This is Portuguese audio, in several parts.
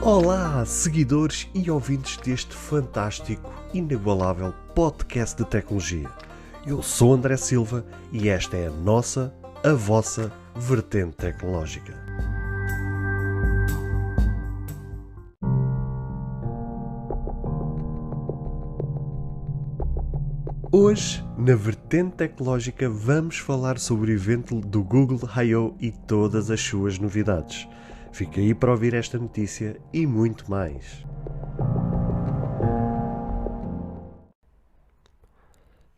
Olá, seguidores e ouvintes deste fantástico, inigualável podcast de tecnologia. Eu sou André Silva e esta é a vossa vertente tecnológica. Hoje, na vertente tecnológica, vamos falar sobre o evento do Google I/O e todas as suas novidades. Fica aí para ouvir esta notícia e muito mais.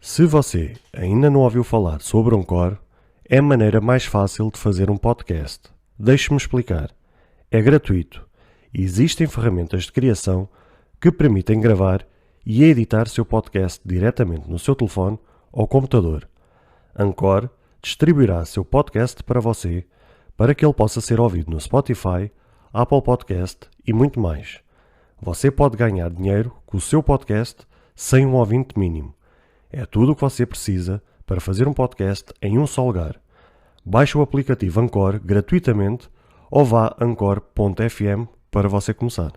Se você ainda não ouviu falar sobre Anchor, é a maneira mais fácil de fazer um podcast. Deixe-me explicar. É gratuito e existem ferramentas de criação que permitem gravar e editar seu podcast diretamente no seu telefone ou computador. Anchor distribuirá seu podcast para você para que ele possa ser ouvido no Spotify, Apple Podcast e muito mais. Você pode ganhar dinheiro com o seu podcast sem um ouvinte mínimo. É tudo o que você precisa para fazer um podcast em um só lugar. Baixe o aplicativo Anchor gratuitamente ou vá a anchor.fm para você começar.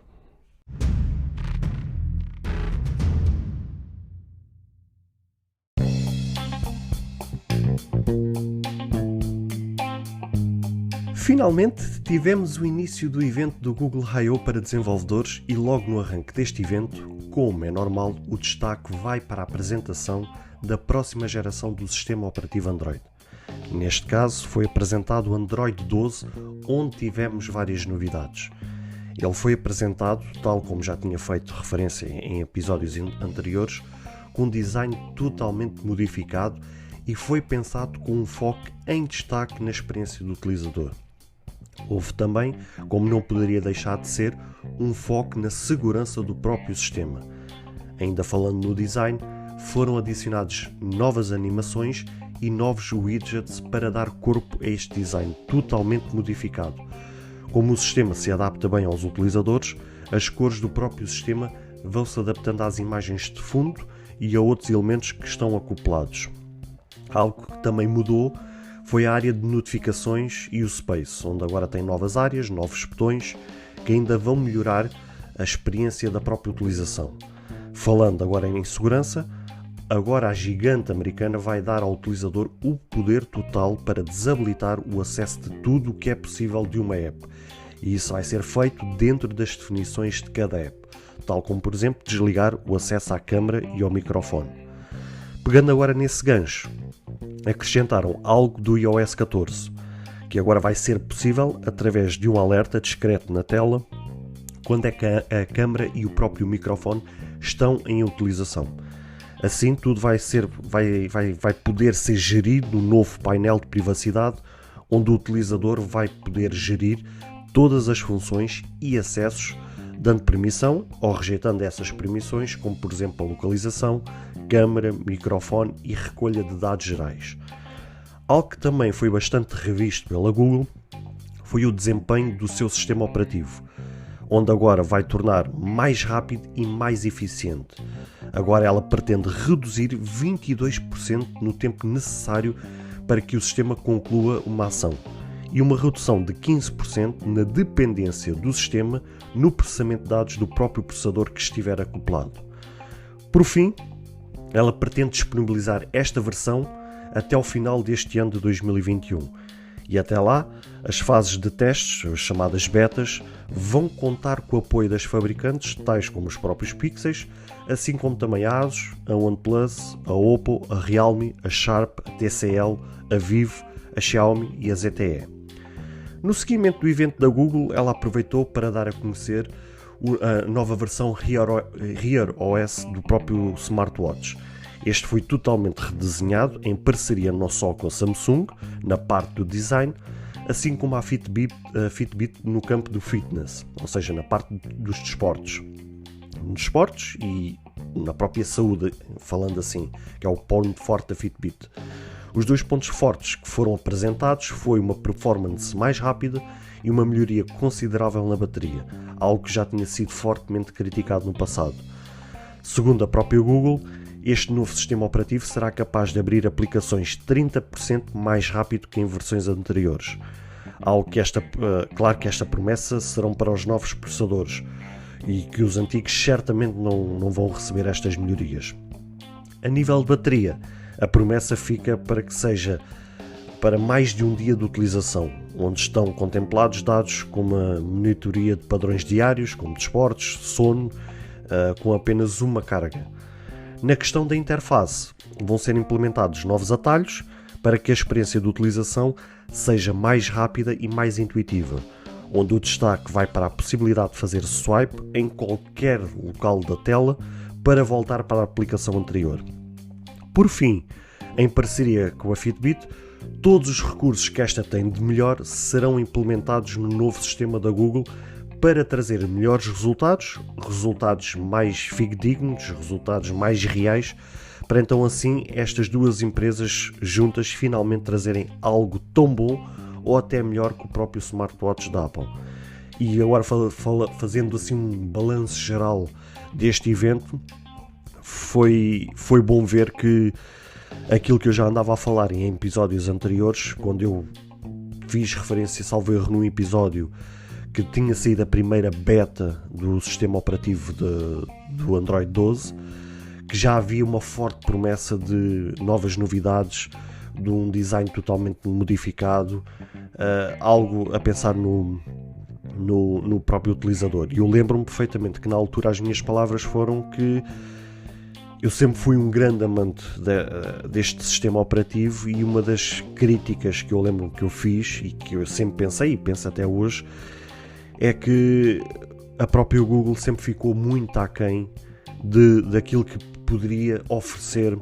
Finalmente tivemos o início do evento do Google I/O para desenvolvedores e logo no arranque deste evento, como é normal, o destaque vai para a apresentação da próxima geração do sistema operativo Android. Neste caso foi apresentado o Android 12, onde tivemos várias novidades. Ele foi apresentado, tal como já tinha feito referência em episódios anteriores, com um design totalmente modificado e foi pensado com um foco em destaque na experiência do utilizador. Houve também, como não poderia deixar de ser, um foco na segurança do próprio sistema. Ainda falando no design, foram adicionados novas animações e novos widgets para dar corpo a este design totalmente modificado. Como o sistema se adapta bem aos utilizadores, as cores do próprio sistema vão se adaptando às imagens de fundo e a outros elementos que estão acoplados. Algo que também mudou foi a área de notificações e o Space, onde agora tem novas áreas, novos botões, que ainda vão melhorar a experiência da própria utilização. Falando agora em segurança, agora a gigante americana vai dar ao utilizador o poder total para desabilitar o acesso de tudo o que é possível de uma app. E isso vai ser feito dentro das definições de cada app, tal como, por exemplo, desligar o acesso à câmara e ao microfone. Pegando agora nesse gancho, acrescentaram algo do iOS 14, que agora vai ser possível através de um alerta discreto na tela quando é que a câmara e o próprio microfone estão em utilização. Assim tudo vai poder ser gerido no novo painel de privacidade, onde o utilizador vai poder gerir todas as funções e acessos, dando permissão ou rejeitando essas permissões, como por exemplo a localização, câmara, microfone e recolha de dados gerais. Algo que também foi bastante revisto pela Google foi o desempenho do seu sistema operativo, onde agora vai tornar mais rápido e mais eficiente. Agora ela pretende reduzir 22% no tempo necessário para que o sistema conclua uma ação e uma redução de 15% na dependência do sistema no processamento de dados do próprio processador que estiver acoplado. Por fim, ela pretende disponibilizar esta versão até ao final deste ano de 2021. E até lá, as fases de testes, as chamadas betas, vão contar com o apoio das fabricantes, tais como os próprios Pixels, assim como também a ASUS, a OnePlus, a Oppo, a Realme, a Sharp, a TCL, a Vivo, a Xiaomi e a ZTE. No seguimento do evento da Google, ela aproveitou para dar a conhecer a nova versão Gear OS do próprio smartwatch. Este foi totalmente redesenhado em parceria não só com a Samsung, na parte do design, assim como a Fitbit no campo do fitness, ou seja, na parte dos desportos. Nos esportes e na própria saúde, falando assim, que é o ponto forte da Fitbit. Os dois pontos fortes que foram apresentados foi uma performance mais rápida e uma melhoria considerável na bateria, algo que já tinha sido fortemente criticado no passado. Segundo a própria Google, este novo sistema operativo será capaz de abrir aplicações 30% mais rápido que em versões anteriores. Claro que esta promessa serão para os novos processadores e que os antigos certamente não vão receber estas melhorias. A nível de bateria, a promessa fica para que seja para mais de um dia de utilização, onde estão contemplados dados como a monitoria de padrões diários, como desportos, sono, com apenas uma carga. Na questão da interface, vão ser implementados novos atalhos para que a experiência de utilização seja mais rápida e mais intuitiva, onde o destaque vai para a possibilidade de fazer swipe em qualquer local da tela para voltar para a aplicação anterior. Por fim, em parceria com a Fitbit, todos os recursos que esta tem de melhor serão implementados no novo sistema da Google para trazer melhores resultados mais fidedignos, resultados mais reais, para então assim estas duas empresas juntas finalmente trazerem algo tão bom ou até melhor que o próprio smartwatch da Apple. E agora fazendo assim um balanço geral deste evento, foi bom ver que aquilo que eu já andava a falar em episódios anteriores, quando eu fiz referência, salvo erro, num episódio que tinha saído a primeira beta do sistema operativo do Android 12, que já havia uma forte promessa de novas novidades, de um design totalmente modificado, algo a pensar no próprio utilizador. E eu lembro-me perfeitamente que na altura as minhas palavras foram que eu sempre fui um grande amante deste sistema operativo, e uma das críticas que eu lembro que eu fiz e que eu sempre pensei e penso até hoje é que a própria Google sempre ficou muito aquém daquilo que poderia oferecer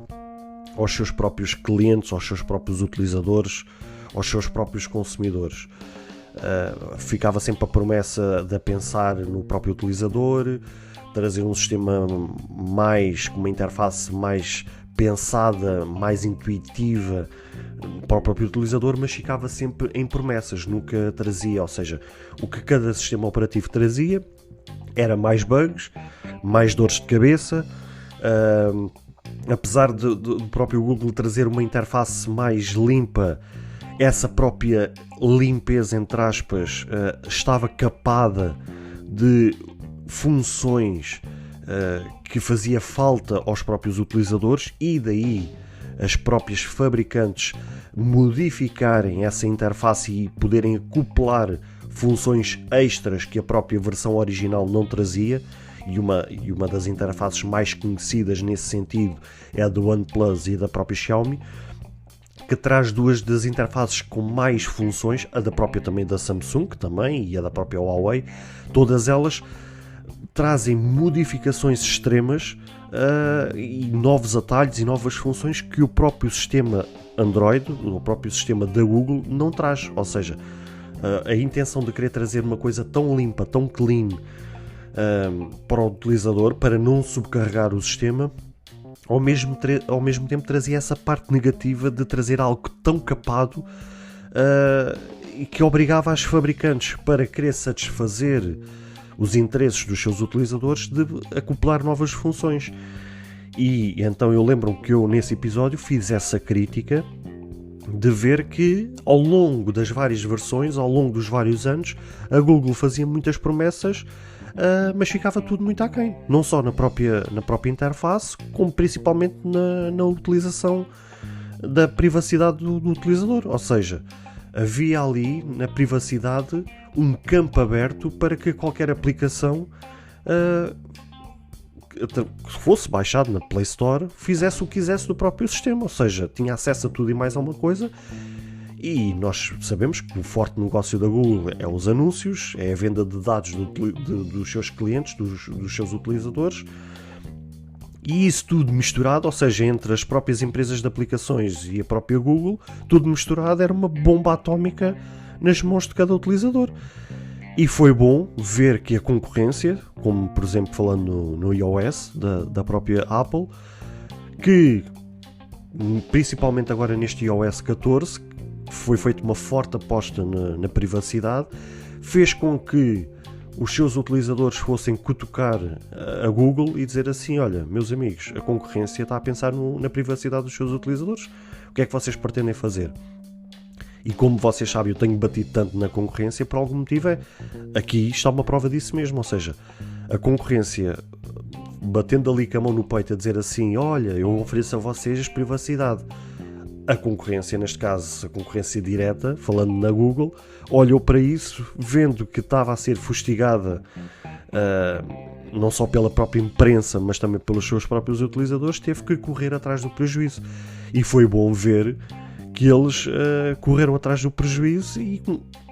aos seus próprios clientes, aos seus próprios utilizadores, aos seus próprios consumidores. Ficava sempre a promessa de pensar no próprio utilizador, trazer um sistema com uma interface mais pensada, mais intuitiva para o próprio utilizador, mas ficava sempre em promessas, nunca trazia, ou seja, o que cada sistema operativo trazia era mais bugs, mais dores de cabeça. Apesar do próprio Google trazer uma interface mais limpa, essa própria limpeza, entre aspas, estava capada de funções que fazia falta aos próprios utilizadores, e daí as próprias fabricantes modificarem essa interface e poderem acoplar funções extras que a própria versão original não trazia. E uma das interfaces mais conhecidas nesse sentido é a do OnePlus e da própria Xiaomi, que traz duas das interfaces com mais funções, a da própria também da Samsung também, e a da própria Huawei. Todas elas trazem modificações extremas e novos atalhos e novas funções que o próprio sistema Android, o próprio sistema da Google não traz. Ou seja, a intenção de querer trazer uma coisa tão limpa, tão clean para o utilizador, para não subcarregar o sistema, ao mesmo tempo trazia essa parte negativa de trazer algo tão capado e que obrigava as fabricantes, para querer satisfazer os interesses dos seus utilizadores, de acoplar novas funções. E então eu lembro-me que eu nesse episódio fiz essa crítica de ver que ao longo das várias versões, ao longo dos vários anos, a Google fazia muitas promessas, mas ficava tudo muito aquém, não só na própria interface, como principalmente na utilização da privacidade do utilizador. Ou seja, havia ali na privacidade um campo aberto para que qualquer aplicação que fosse baixado na Play Store fizesse o que quisesse do próprio sistema, ou seja, tinha acesso a tudo e mais alguma coisa. E nós sabemos que o forte negócio da Google é os anúncios, é a venda de dados dos seus clientes, dos seus utilizadores, e isso tudo misturado, ou seja, entre as próprias empresas de aplicações e a própria Google, tudo misturado era uma bomba atómica nas mãos de cada utilizador. E foi bom ver que a concorrência, como por exemplo falando no iOS da própria Apple, que principalmente agora neste iOS 14, foi feita uma forte aposta na privacidade, fez com que os seus utilizadores fossem cutucar a Google e dizer assim: olha, meus amigos, a concorrência está a pensar na privacidade dos seus utilizadores, o que é que vocês pretendem fazer? E como vocês sabem, eu tenho batido tanto na concorrência, por algum motivo aqui está uma prova disso mesmo, ou seja, a concorrência batendo ali com a mão no peito a dizer assim, olha, eu ofereço a vocês privacidade. A concorrência, neste caso, a concorrência direta, falando na Google, olhou para isso, vendo que estava a ser fustigada não só pela própria imprensa, mas também pelos seus próprios utilizadores, teve que correr atrás do prejuízo. E foi bom ver que eles correram atrás do prejuízo e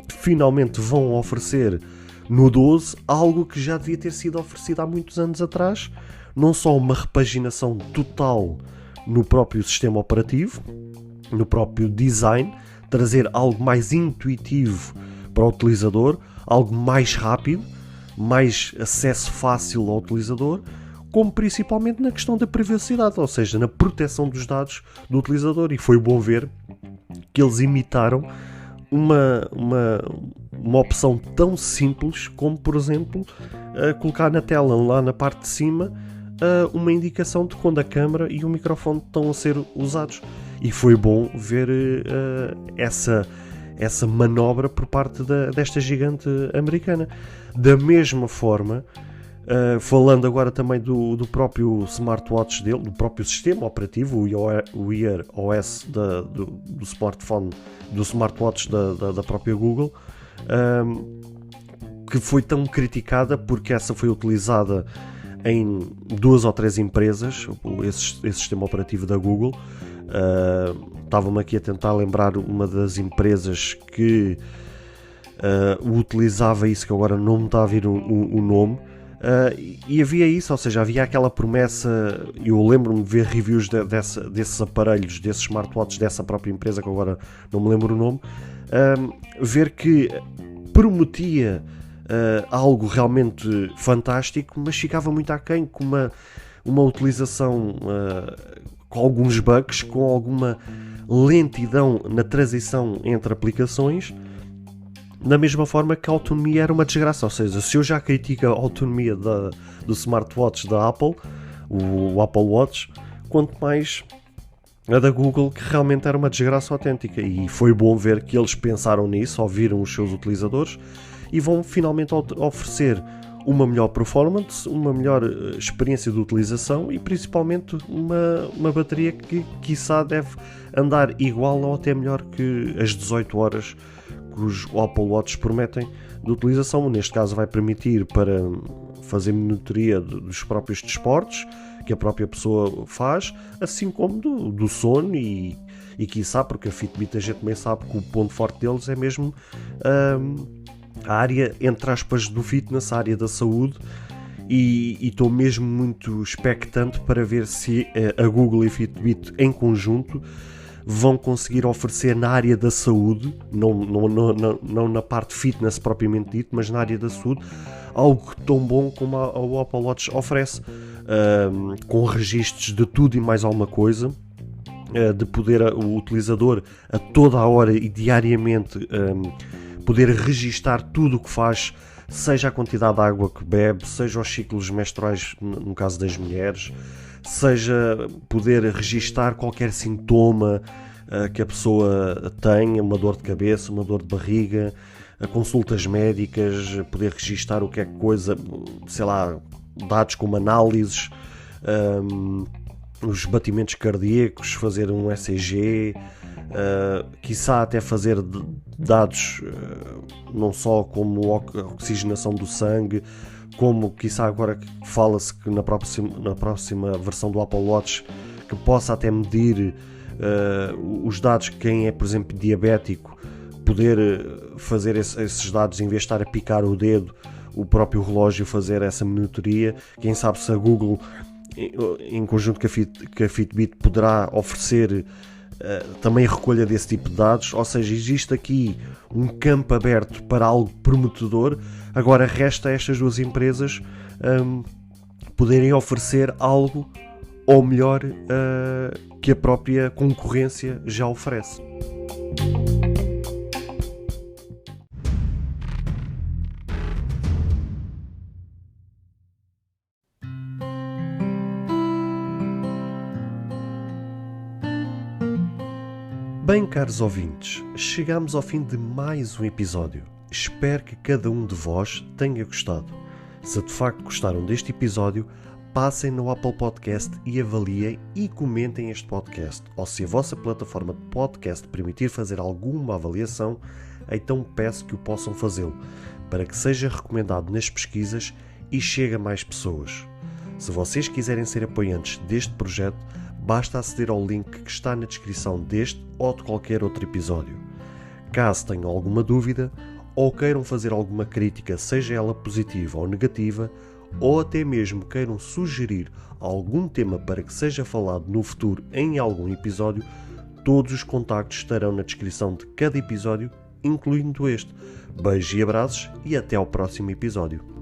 finalmente vão oferecer no 12 algo que já devia ter sido oferecido há muitos anos atrás, não só uma repaginação total no próprio sistema operativo, no próprio design, trazer algo mais intuitivo para o utilizador, algo mais rápido, mais acesso fácil ao utilizador, como principalmente na questão da privacidade, ou seja, na proteção dos dados do utilizador. E foi bom ver que eles imitaram uma opção tão simples como, por exemplo, colocar na tela, lá na parte de cima, uma indicação de quando a câmera e o microfone estão a ser usados. E foi bom ver essa manobra por parte desta gigante americana. Da mesma forma, falando agora também do próprio smartwatch dele, do próprio sistema operativo, o Wear OS do smartphone, do smartwatch da própria Google, que foi tão criticada porque essa foi utilizada em 2 ou 3 empresas, esse sistema operativo da Google. Estava-me aqui a tentar lembrar uma das empresas que utilizava isso, que agora não me está a vir o nome. E havia isso, ou seja, havia aquela promessa. Eu lembro-me de ver reviews desses aparelhos, desses smartwatches dessa própria empresa, que agora não me lembro o nome, ver que prometia algo realmente fantástico, mas ficava muito aquém, com uma utilização com alguns bugs, com alguma lentidão na transição entre aplicações. Da mesma forma que a autonomia era uma desgraça, ou seja, se eu já critico a autonomia do smartwatch da Apple, o Apple Watch, quanto mais a da Google, que realmente era uma desgraça autêntica. E foi bom ver que eles pensaram nisso, ouviram os seus utilizadores e vão finalmente oferecer uma melhor performance, uma melhor experiência de utilização e principalmente uma bateria que quiçá deve andar igual ou até melhor que as 18 horas que os Apple Watch prometem de utilização. Neste caso vai permitir para fazer monitoria dos próprios desportos que a própria pessoa faz, assim como do sono e quiçá, porque a Fitbit a gente também sabe que o ponto forte deles é mesmo a área, entre aspas, do fitness, a área da saúde, e estou mesmo muito expectante para ver se a Google e a Fitbit em conjunto vão conseguir oferecer na área da saúde, não na parte fitness propriamente dito, mas na área da saúde, algo tão bom como o Apple Watch oferece, com registros de tudo e mais alguma coisa, de poder o utilizador a toda a hora e diariamente poder registar tudo o que faz, seja a quantidade de água que bebe, seja os ciclos menstruais no caso das mulheres, seja poder registar qualquer sintoma que a pessoa tenha, uma dor de cabeça, uma dor de barriga, consultas médicas, poder registar o que é coisa, sei lá, dados como análises, os batimentos cardíacos, fazer um ECG, quiçá até fazer dados não só como oxigenação do sangue, como quiçá agora fala-se que na próxima versão do Apple Watch que possa até medir os dados de quem é, por exemplo, diabético, poder fazer esses dados em vez de estar a picar o dedo, o próprio relógio fazer essa monitoria. Quem sabe se a Google, em conjunto com a Fitbit, poderá oferecer também recolha desse tipo de dados. Ou seja, existe aqui um campo aberto para algo prometedor. Agora resta a estas duas empresas poderem oferecer algo ou melhor que a própria concorrência já oferece. Bem, caros ouvintes, chegamos ao fim de mais um episódio. Espero que cada um de vós tenha gostado. Se de facto gostaram deste episódio, passem no Apple Podcast e avaliem e comentem este podcast. Ou se a vossa plataforma de podcast permitir fazer alguma avaliação, então peço que o possam fazê-lo, para que seja recomendado nas pesquisas e chegue a mais pessoas. Se vocês quiserem ser apoiantes deste projeto, basta aceder ao link que está na descrição deste ou de qualquer outro episódio. Caso tenham alguma dúvida ou queiram fazer alguma crítica, seja ela positiva ou negativa, ou até mesmo queiram sugerir algum tema para que seja falado no futuro em algum episódio, todos os contactos estarão na descrição de cada episódio, incluindo este. Beijos e abraços e até ao próximo episódio.